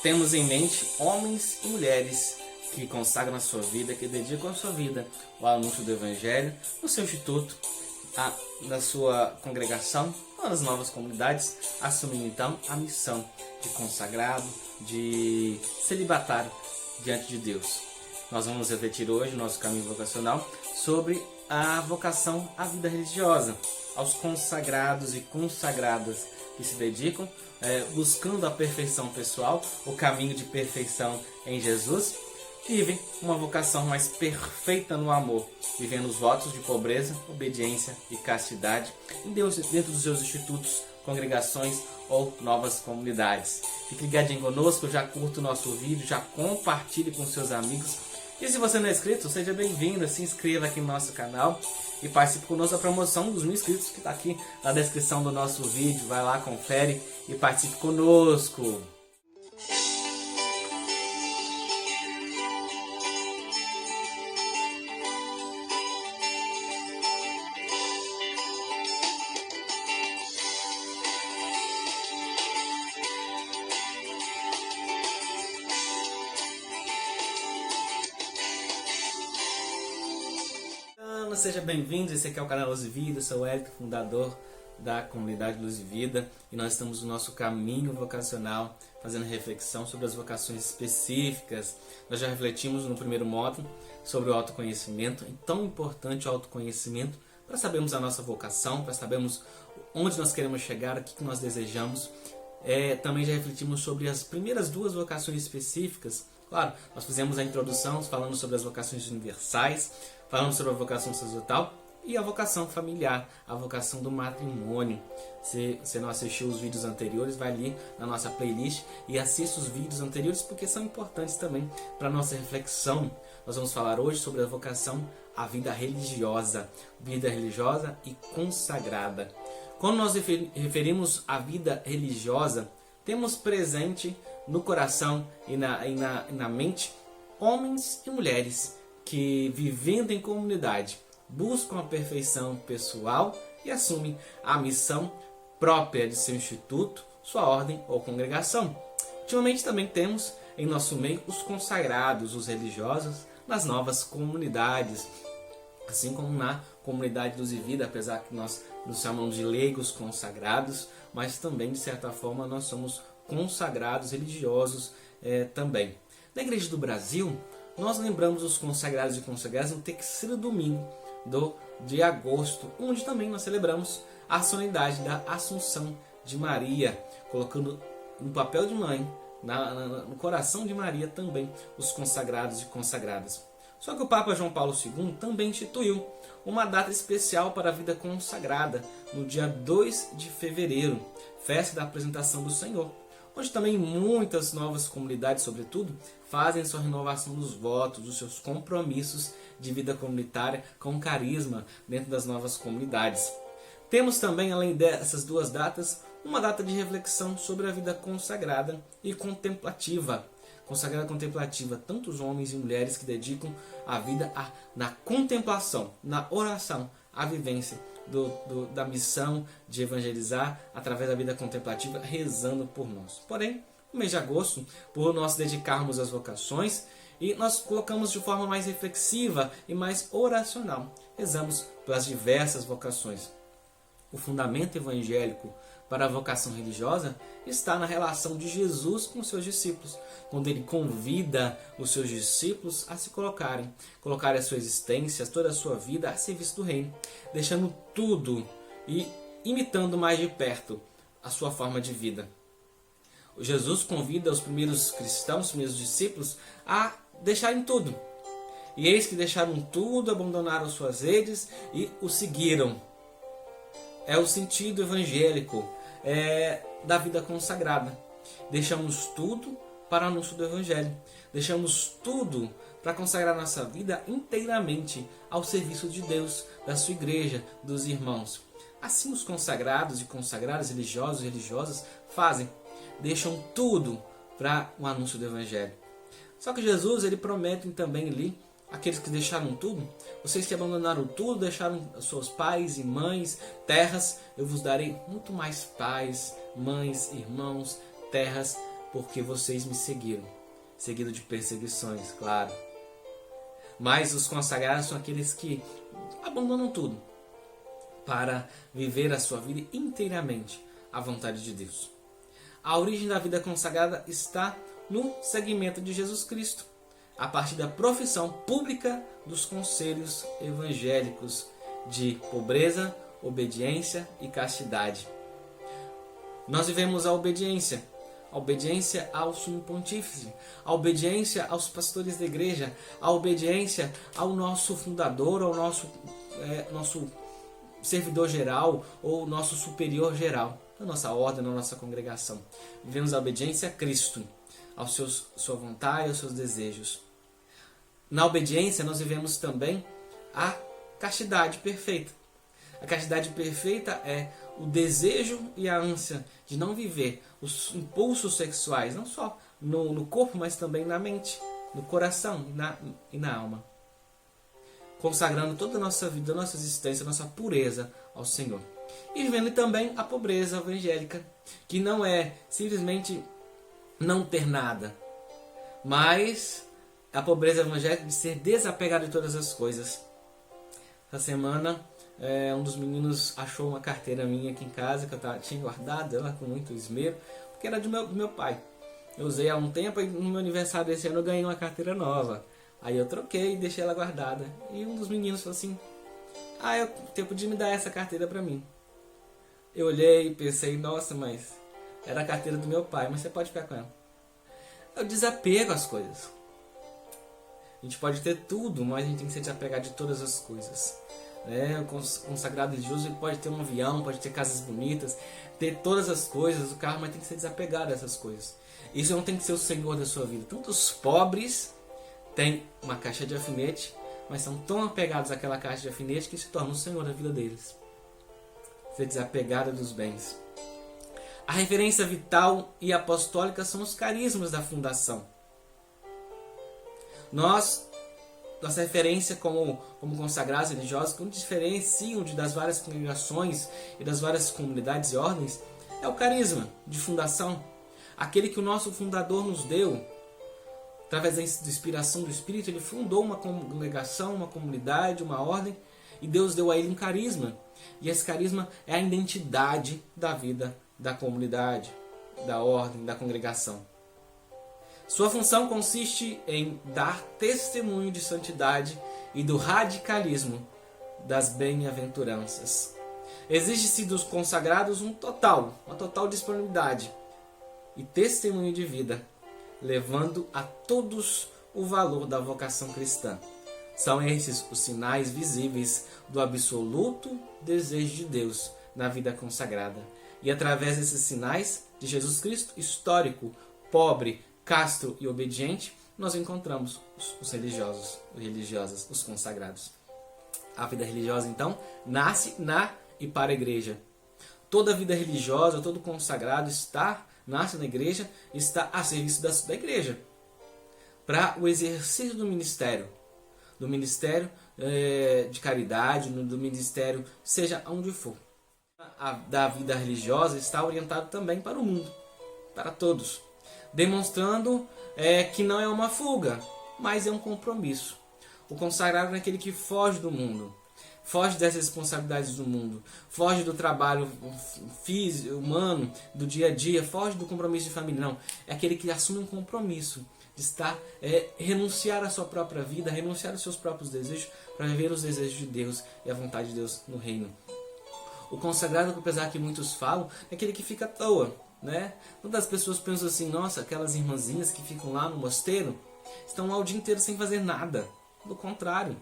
temos em mente homens e mulheres que consagram a sua vida, que dedicam a sua vida ao anúncio do Evangelho no seu instituto, na sua congregação ou nas novas comunidades, assumindo então a missão de consagrado, de celibatário diante de Deus. Nós vamos refletir hoje no nosso caminho vocacional sobre a vocação à vida religiosa, aos consagrados e consagradas que se dedicam buscando a perfeição pessoal, o caminho de perfeição em Jesus, vivem uma vocação mais perfeita no amor, vivendo os votos de pobreza, obediência e castidade em Deus, dentro dos seus institutos, congregações ou novas comunidades. Fique ligadinho conosco, já curta o nosso vídeo, já compartilhe com seus amigos. E se você não é inscrito, seja bem-vindo, se inscreva aqui no nosso canal e participe conosco da promoção dos 1000 inscritos que está aqui na descrição do nosso vídeo. Vai lá, confere e participe conosco. Seja bem-vindo, esse aqui é o canal Luz e Vida, eu sou o Hélio, fundador da comunidade Luz e Vida, e nós estamos no nosso caminho vocacional, fazendo reflexão sobre as vocações específicas. Nós já refletimos no primeiro módulo sobre o autoconhecimento, é tão importante o autoconhecimento para sabermos a nossa vocação, para sabermos onde nós queremos chegar, o que nós desejamos. Também já refletimos sobre as primeiras 2 vocações específicas. Claro, nós fizemos a introdução falando sobre as vocações universais, falando sobre a vocação sacerdotal e a vocação familiar, a vocação do matrimônio. Se você não assistiu os vídeos anteriores, vai ali na nossa playlist e assista os vídeos anteriores porque são importantes também para a nossa reflexão. Nós vamos falar hoje sobre a vocação à vida religiosa e consagrada. Quando nós referimos à vida religiosa, temos presente no coração e na mente homens e mulheres que, vivendo em comunidade, buscam a perfeição pessoal e assumem a missão própria de seu instituto, sua ordem ou congregação. Ultimamente também temos em nosso meio os consagrados, os religiosos, nas novas comunidades, assim como na comunidade Luz e Vida, apesar que nós nos chamamos de leigos consagrados, mas também, de certa forma, nós somos consagrados religiosos também. Na Igreja do Brasil, nós lembramos os consagrados e consagradas no terceiro domingo de agosto, onde também nós celebramos a solenidade da Assunção de Maria, colocando no papel de mãe, no coração de Maria também os consagrados e consagradas. Só que o Papa João Paulo II também instituiu uma data especial para a vida consagrada, no dia 2 de fevereiro, festa da apresentação do Senhor, onde também muitas novas comunidades, sobretudo, fazem sua renovação dos votos, dos seus compromissos de vida comunitária com carisma dentro das novas comunidades. Temos também, além dessas 2 datas, uma data de reflexão sobre a vida consagrada e contemplativa. Consagrada e contemplativa, tantos homens e mulheres que dedicam a vida na contemplação, na oração, à vivência da missão de evangelizar através da vida contemplativa, rezando por nós. Porém, no mês de agosto, por nós dedicarmos às vocações, e nós colocamos de forma mais reflexiva e mais oracional, rezamos pelas diversas vocações. O fundamento evangélico para a vocação religiosa está na relação de Jesus com os seus discípulos, quando ele convida os seus discípulos a se colocarem a sua existência, toda a sua vida a serviço do reino, deixando tudo e imitando mais de perto a sua forma de vida. Jesus convida os primeiros cristãos, os primeiros discípulos, a deixarem tudo. E eis que deixaram tudo, abandonaram suas redes e o seguiram. É o sentido evangélico da vida consagrada. Deixamos tudo para o anúncio do Evangelho. Deixamos tudo para consagrar nossa vida inteiramente ao serviço de Deus, da sua igreja, dos irmãos. Assim os consagrados e consagradas, religiosos e religiosas fazem. Deixam tudo para o anúncio do Evangelho. Só que Jesus, ele promete também ali, aqueles que deixaram tudo, vocês que abandonaram tudo, deixaram seus pais e mães, terras, eu vos darei muito mais pais, mães, irmãos, terras, porque vocês me seguiram. Seguido de perseguições, claro. Mas os consagrados são aqueles que abandonam tudo para viver a sua vida inteiramente à vontade de Deus. A origem da vida consagrada está no seguimento de Jesus Cristo, a partir da profissão pública dos conselhos evangélicos de pobreza, obediência e castidade. Nós vivemos a obediência ao sumo pontífice, a obediência aos pastores da igreja, a obediência ao nosso fundador, ao nosso servidor geral ou nosso superior geral, da nossa ordem, da nossa congregação. Vivemos a obediência a Cristo, sua vontade, aos seus desejos. Na obediência nós vivemos também a castidade perfeita. A castidade perfeita é o desejo e a ânsia de não viver os impulsos sexuais, não só no corpo, mas também na mente, no coração e na alma. Consagrando toda a nossa vida, a nossa existência, a nossa pureza ao Senhor. E vivendo também a pobreza evangélica, que não é simplesmente não ter nada, mas a pobreza evangélica de ser desapegado de todas as coisas. Essa semana, um dos meninos achou uma carteira minha aqui em casa, que eu tinha guardado ela com muito esmero, porque era do meu pai. Eu usei há um tempo e no meu aniversário desse ano eu ganhei uma carteira nova. Aí eu troquei e deixei ela guardada. E um dos meninos falou assim: você podia me dar essa carteira pra mim. Eu olhei e pensei: nossa, mas era a carteira do meu pai, mas você pode ficar com ela. É o desapego às coisas. A gente pode ter tudo, mas a gente tem que se desapegar de todas as coisas. O consagrado religioso ele pode ter um avião, pode ter casas bonitas, ter todas as coisas, o carro, mas tem que ser desapegado dessas coisas. Isso não tem que ser o Senhor da sua vida. Tanto os pobres têm uma caixa de alfinete, mas são tão apegados àquela caixa de alfinete que se tornam o Senhor da vida deles. Ser desapegado dos bens. A referência vital e apostólica são os carismas da fundação. Nossa referência como consagrados religiosos, que nos diferenciam das várias congregações e das várias comunidades e ordens, é o carisma de fundação. Aquele que o nosso fundador nos deu, através da inspiração do Espírito, ele fundou uma congregação, uma comunidade, uma ordem, e Deus deu a ele um carisma. E esse carisma é a identidade da vida da comunidade, da ordem, da congregação. Sua função consiste em dar testemunho de santidade e do radicalismo das bem-aventuranças. Exige-se dos consagrados uma total disponibilidade e testemunho de vida, levando a todos o valor da vocação cristã. São esses os sinais visíveis do absoluto desejo de Deus na vida consagrada. E através desses sinais de Jesus Cristo histórico, pobre, casto e obediente, nós encontramos os religiosos, as religiosas, os consagrados. A vida religiosa, então, nasce na e para a igreja. Toda vida religiosa, todo consagrado nasce na igreja, está a serviço da igreja, para o exercício do ministério de caridade, do ministério, seja onde for. Da vida religiosa está orientado também para o mundo, para todos, demonstrando que não é uma fuga, mas é um compromisso. O consagrado é aquele que foge do mundo, foge das responsabilidades do mundo, foge do trabalho físico, humano, do dia a dia, foge do compromisso de família. Não, é aquele que assume um compromisso de renunciar à sua própria vida, renunciar aos seus próprios desejos para viver os desejos de Deus e a vontade de Deus no reino. O consagrado, apesar que muitos falam, é aquele que fica à toa, né? Todas as pessoas pensam assim: nossa, aquelas irmãzinhas que ficam lá no mosteiro estão lá o dia inteiro sem fazer nada. Do contrário,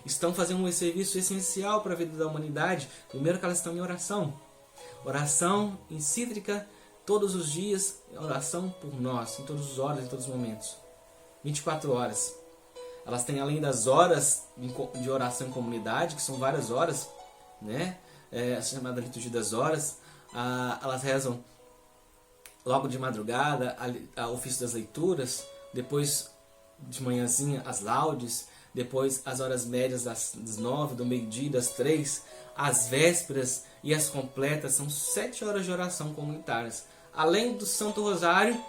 estão fazendo um serviço essencial para a vida da humanidade. Primeiro que elas estão em oração encíclica todos os dias, oração por nós, em todas as horas, em todos os momentos, 24 horas. Elas têm, além das horas de oração em comunidade, que são várias horas, né? A chamada liturgia das horas, elas rezam logo de madrugada, a ofício das leituras, depois de manhãzinha as laudes, depois as horas médias das 9, do meio-dia, das 3, as vésperas e as completas, são 7 horas de oração comunitárias. Além do Santo Rosário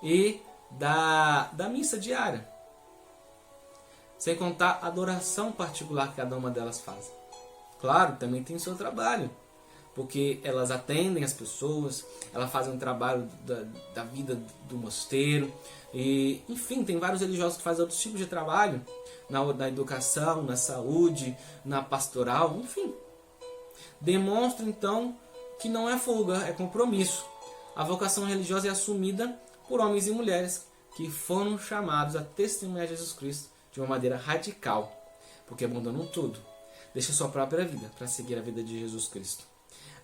e da missa diária. Sem contar a adoração particular que cada uma delas faz. Claro, também tem o seu trabalho, porque elas atendem as pessoas, elas fazem um trabalho da vida do mosteiro, e enfim, tem vários religiosos que fazem outros tipos de trabalho, na educação, na saúde, na pastoral, enfim. Demonstra então que não é fuga, é compromisso. A vocação religiosa é assumida por homens e mulheres que foram chamados a testemunhar Jesus Cristo de uma maneira radical, porque abandonam tudo, deixam sua própria vida para seguir a vida de Jesus Cristo.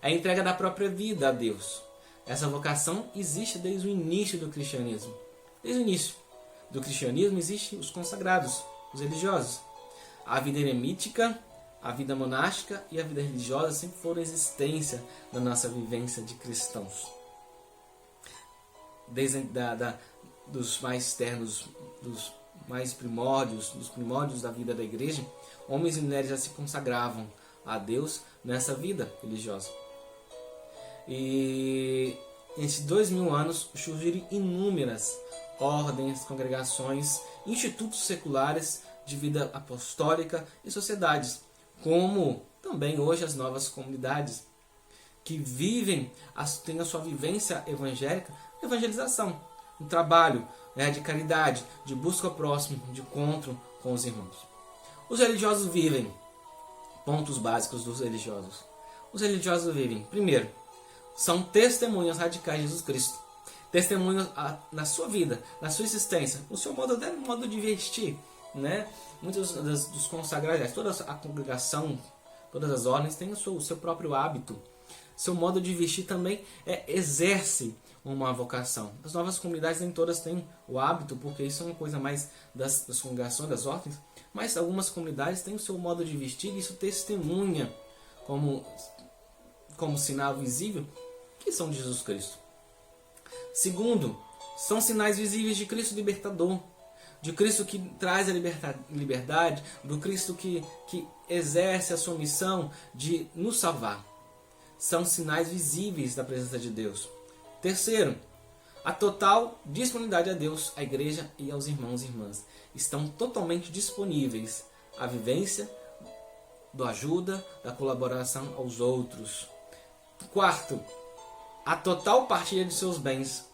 A entrega da própria vida a Deus. Essa vocação existe desde o início do cristianismo. Desde o início do cristianismo existem os consagrados, os religiosos. A vida eremítica, a vida monástica e a vida religiosa sempre foram existência da nossa vivência de cristãos. Desde dos mais ternos, dos mais primórdios, dos primórdios da vida da igreja, homens e mulheres já se consagravam a Deus nessa vida religiosa. E nesses 2000 anos surgiram inúmeras ordens, congregações, institutos seculares de vida apostólica e sociedades, como também hoje as novas comunidades, que têm a sua vivência evangélica, evangelização, um trabalho de caridade, de busca ao próximo, de encontro com os irmãos. Os religiosos vivem, pontos básicos dos religiosos. Os religiosos vivem, primeiro, são testemunhas radicais de Jesus Cristo. Testemunhas na sua vida, na sua existência, no seu modo de vestir. Né? Muitos dos consagrados, toda a congregação, todas as ordens têm o seu próprio hábito. Seu modo de vestir também exerce uma vocação. As novas comunidades nem todas têm o hábito, porque isso é uma coisa mais das congregações, das ordens, mas algumas comunidades têm o seu modo de vestir e isso testemunha como sinal visível que são de Jesus Cristo. Segundo, são sinais visíveis de Cristo libertador, de Cristo que traz a liberdade, do Cristo que exerce a sua missão de nos salvar. São sinais visíveis da presença de Deus. Terceiro, a total disponibilidade a Deus, à igreja e aos irmãos e irmãs. Estão totalmente disponíveis à vivência, da ajuda, da colaboração aos outros. Quarto, a total partilha de seus bens.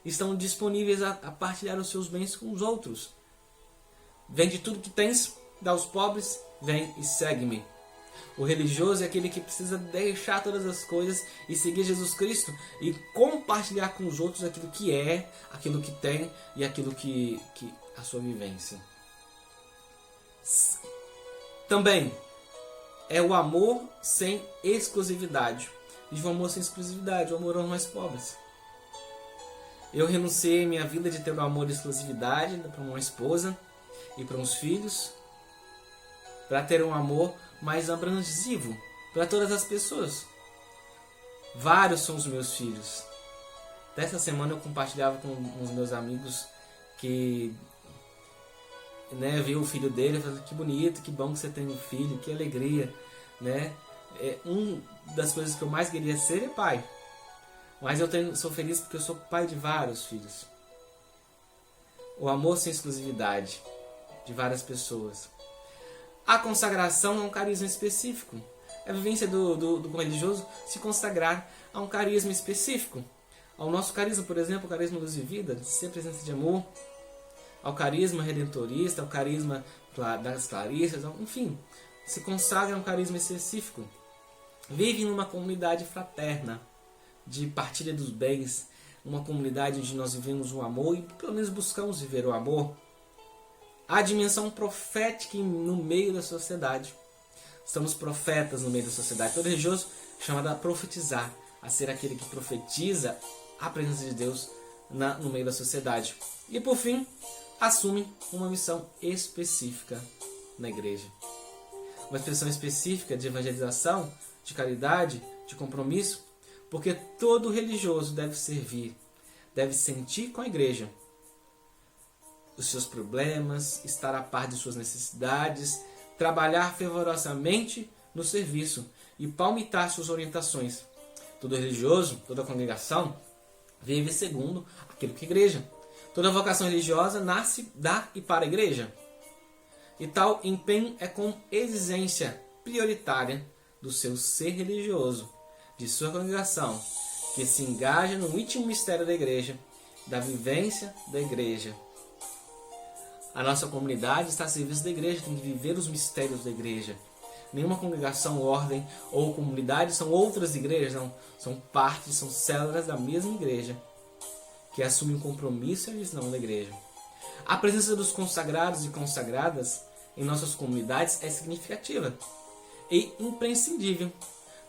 Estão disponíveis a partilhar os seus bens com os outros. Vende tudo que tens, dá aos pobres, vem e segue-me. O religioso é aquele que precisa deixar todas as coisas e seguir Jesus Cristo e compartilhar com os outros aquilo que é, aquilo que tem e aquilo que a sua vivência. Também é o amor sem exclusividade. E o amor sem exclusividade, o amor aos mais pobres. Eu renunciei à minha vida de ter o amor de exclusividade para uma esposa e para uns filhos, para ter um amor mais abrasivo para todas as pessoas. Vários são os meus filhos. Dessa semana eu compartilhava com os meus amigos que viu o filho dele e falou: que bonito, que bom que você tem um filho, que alegria. Uma das coisas que eu mais queria ser é pai. Mas sou feliz porque eu sou pai de vários filhos. O amor sem exclusividade de várias pessoas. A consagração é um carisma específico. É a vivência do religioso se consagrar a um carisma específico. Ao nosso carisma, por exemplo, o carisma Luz e Vida, de ser presença de amor. Ao carisma redentorista, ao carisma das Clarissas, enfim. Se consagra a um carisma específico. Vive numa comunidade fraterna, de partilha dos bens. Uma comunidade onde nós vivemos o amor e pelo menos buscamos viver o amor. A dimensão profética no meio da sociedade. Somos profetas no meio da sociedade. Todo religioso é chamado a profetizar, a ser aquele que profetiza a presença de Deus no meio da sociedade. E por fim, assume uma missão específica na igreja. Uma expressão específica de evangelização, de caridade, de compromisso, porque todo religioso deve servir, deve sentir com a igreja os seus problemas, estar a par de suas necessidades, trabalhar fervorosamente no serviço e palmitar suas orientações. Todo religioso, toda congregação, vive segundo aquilo que a igreja. Toda vocação religiosa nasce da e para a igreja. E tal empenho é com exigência prioritária do seu ser religioso, de sua congregação, que se engaja no íntimo mistério da igreja, da vivência da igreja. A nossa comunidade está a serviço da igreja, tem que viver os mistérios da igreja. Nenhuma congregação, ordem ou comunidade são outras igrejas, não. São partes, são células da mesma igreja, que assumem um compromisso e a visão da igreja. A presença dos consagrados e consagradas em nossas comunidades é significativa e imprescindível,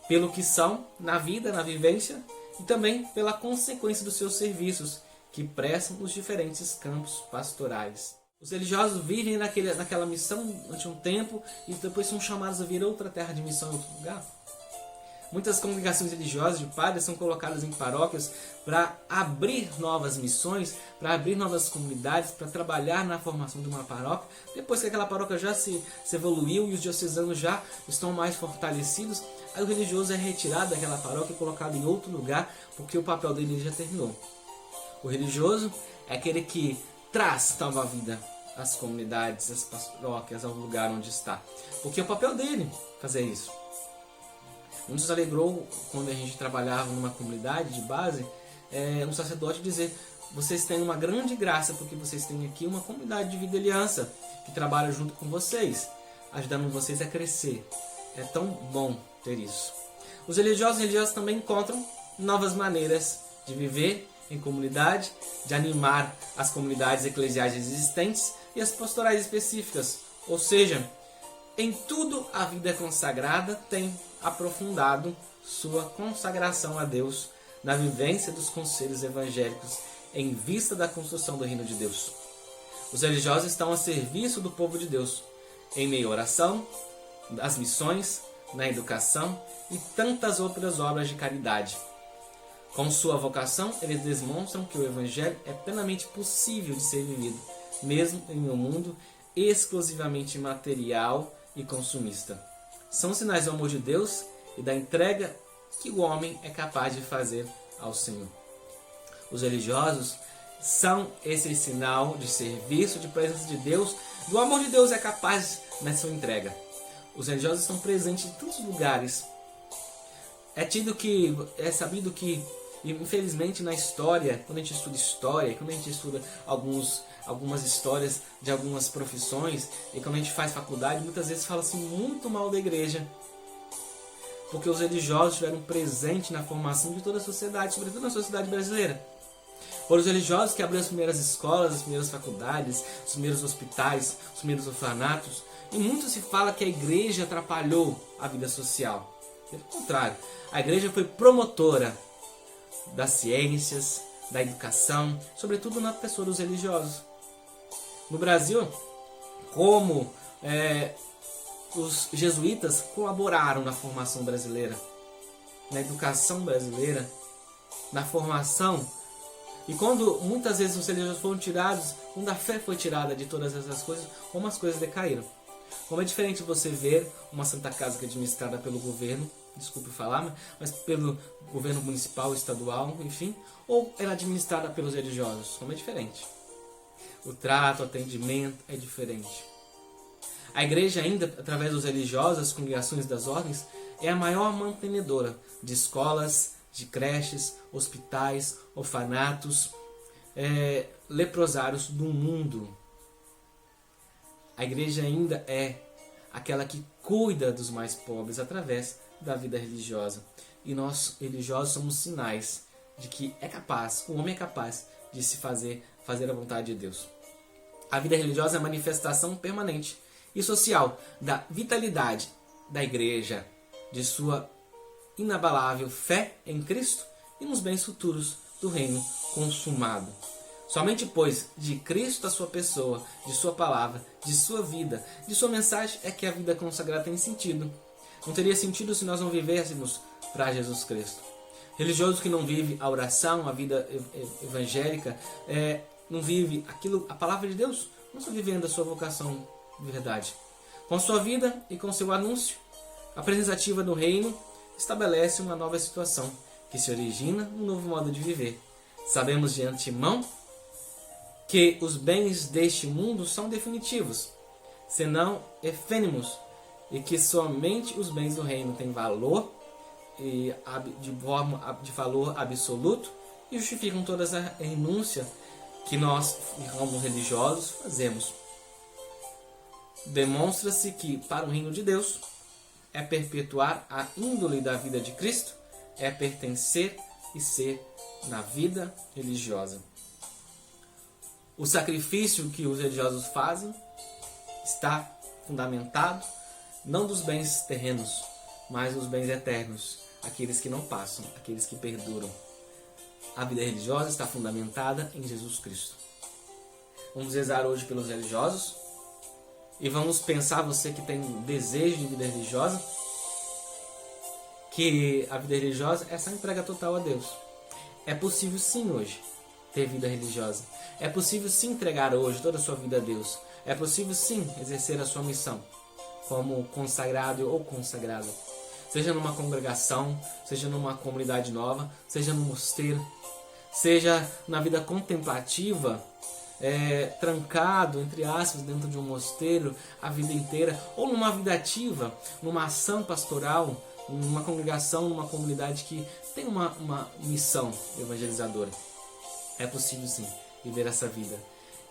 pelo que são na vida, na vivência e também pela consequência dos seus serviços que prestam nos diferentes campos pastorais. Os religiosos vivem naquela missão durante um tempo e depois são chamados a vir a outra terra de missão em outro lugar. Muitas congregações religiosas de padres são colocadas em paróquias para abrir novas missões, para abrir novas comunidades, para trabalhar na formação de uma paróquia. Depois que aquela paróquia já se evoluiu e os diocesanos já estão mais fortalecidos, aí o religioso é retirado daquela paróquia e colocado em outro lugar, porque o papel dele já terminou. O religioso é aquele que traz nova vida às comunidades, às paróquias, ao lugar onde está. Porque é o papel dele fazer isso. Nos alegrou quando a gente trabalhava numa comunidade de base, um sacerdote dizer: vocês têm uma grande graça porque vocês têm aqui uma comunidade de vida e aliança que trabalha junto com vocês, ajudando vocês a crescer. É tão bom ter isso. Os religiosos também encontram novas maneiras de viver em comunidade, de animar as comunidades eclesiais existentes e as pastorais específicas. Ou seja, em tudo a vida consagrada tem aprofundado sua consagração a Deus na vivência dos conselhos evangélicos em vista da construção do reino de Deus. Os religiosos estão a serviço do povo de Deus em meio à oração, das missões, na educação e tantas outras obras de caridade. Com sua vocação, eles demonstram que o Evangelho é plenamente possível de ser vivido, mesmo em um mundo exclusivamente material e consumista. São sinais do amor de Deus e da entrega que o homem é capaz de fazer ao Senhor. Os religiosos são esse sinal de serviço, de presença de Deus, do amor de Deus é capaz na sua entrega. Os religiosos estão presentes em tantos lugares. É sabido que, infelizmente, na história, quando a gente estuda história, quando a gente estuda algumas histórias de algumas profissões, e quando a gente faz faculdade, muitas vezes fala-se muito mal da igreja, porque os religiosos estiveram presentes na formação de toda a sociedade, sobretudo na sociedade brasileira. Foram os religiosos que abriram as primeiras escolas, as primeiras faculdades, os primeiros hospitais, os primeiros orfanatos, e muito se fala que a igreja atrapalhou a vida social. Pelo contrário, a igreja foi promotora das ciências, da educação, sobretudo na pessoa dos religiosos. No Brasil, como os jesuítas colaboraram na formação brasileira, na educação brasileira, na formação. E quando muitas vezes os religiosos foram tirados, quando a fé foi tirada de todas essas coisas, como as coisas decaíram. Como é diferente você ver uma Santa Casa que é administrada pelo governo, desculpe falar, mas pelo governo municipal, estadual, enfim, ou ela é administrada pelos religiosos, como é diferente. O trato, o atendimento é diferente. A igreja ainda, através dos religiosos, as congregações das ordens, é a maior mantenedora de escolas, de creches, hospitais, orfanatos, leprosários do mundo. A igreja ainda é aquela que cuida dos mais pobres através da vida religiosa. E nós, religiosos, somos sinais de que o homem é capaz de se fazer a vontade de Deus. A vida religiosa é a manifestação permanente e social da vitalidade da igreja, de sua inabalável fé em Cristo e nos bens futuros do reino consumado. Somente pois de Cristo, a sua pessoa, de sua palavra, de sua vida, de sua mensagem, é que a vida consagrada tem sentido. Não teria sentido se nós não vivêssemos para Jesus Cristo. Religioso que não vive a oração, a vida evangélica, não vive a palavra de Deus, não está vivendo a sua vocação de verdade. Com sua vida e com seu anúncio, a presença ativa do reino estabelece uma nova situação que se origina num novo modo de viver. Sabemos de antemão que os bens deste mundo são definitivos, senão efêmeros, e que somente os bens do reino têm valor e de valor absoluto e justificam toda a renúncia que nós, como religiosos, fazemos. Demonstra-se que, para o reino de Deus, é perpetuar a índole da vida de Cristo, é pertencer e ser na vida religiosa. O sacrifício que os religiosos fazem está fundamentado não dos bens terrenos, mas dos bens eternos, aqueles que não passam, aqueles que perduram. A vida religiosa está fundamentada em Jesus Cristo. Vamos rezar hoje pelos religiosos e vamos pensar, você que tem desejo de vida religiosa, que a vida religiosa é essa entrega total a Deus. É possível sim hoje ter vida religiosa. É possível sim entregar hoje toda a sua vida a Deus. É possível sim exercer a sua missão como consagrado ou consagrada. Seja numa congregação, seja numa comunidade nova, seja no mosteiro, seja na vida contemplativa, trancado, entre aspas, dentro de um mosteiro a vida inteira, ou numa vida ativa, numa ação pastoral, numa congregação, numa comunidade que tem uma missão evangelizadora. É possível sim viver essa vida.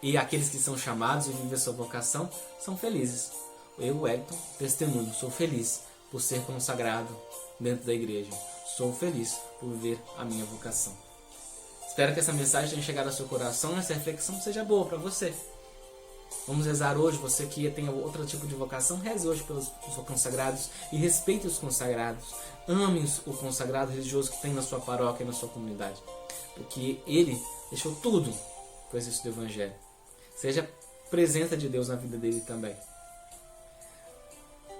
E aqueles que são chamados e vivem a sua vocação são felizes. Eu, Wellington, testemunho, sou feliz por ser consagrado dentro da igreja. Sou feliz por viver a minha vocação. Espero que essa mensagem tenha chegado ao seu coração e essa reflexão seja boa para você. Vamos rezar hoje, você que tem outro tipo de vocação, reze hoje pelos consagrados e respeite os consagrados. Ame o consagrado religioso que tem na sua paróquia e na sua comunidade. Porque ele deixou tudo com o exercício do Evangelho. Seja a presença de Deus na vida dele também.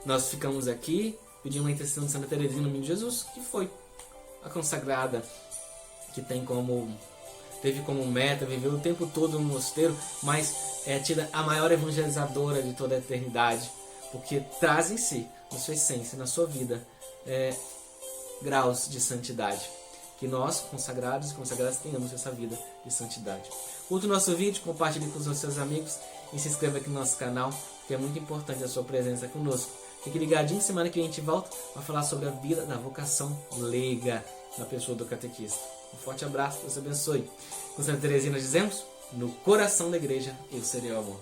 Nós ficamos aqui pedindo a intercessão de Santa Teresinha no nome de Jesus, que foi a consagrada que teve como meta, viveu o tempo todo no mosteiro, mas é tida a maior evangelizadora de toda a eternidade, porque traz em si, na sua essência, na sua vida, graus de santidade. Que nós, consagrados e consagradas, tenhamos essa vida de santidade. Curta o nosso vídeo, compartilhe com os seus amigos e se inscreva aqui no nosso canal, porque é muito importante a sua presença conosco. Fique ligadinho, semana que a gente volta para falar sobre a vida da vocação leiga na pessoa do catequista. Um forte abraço, Deus abençoe. Com Santa Teresinha nós dizemos, no coração da igreja eu serei o amor.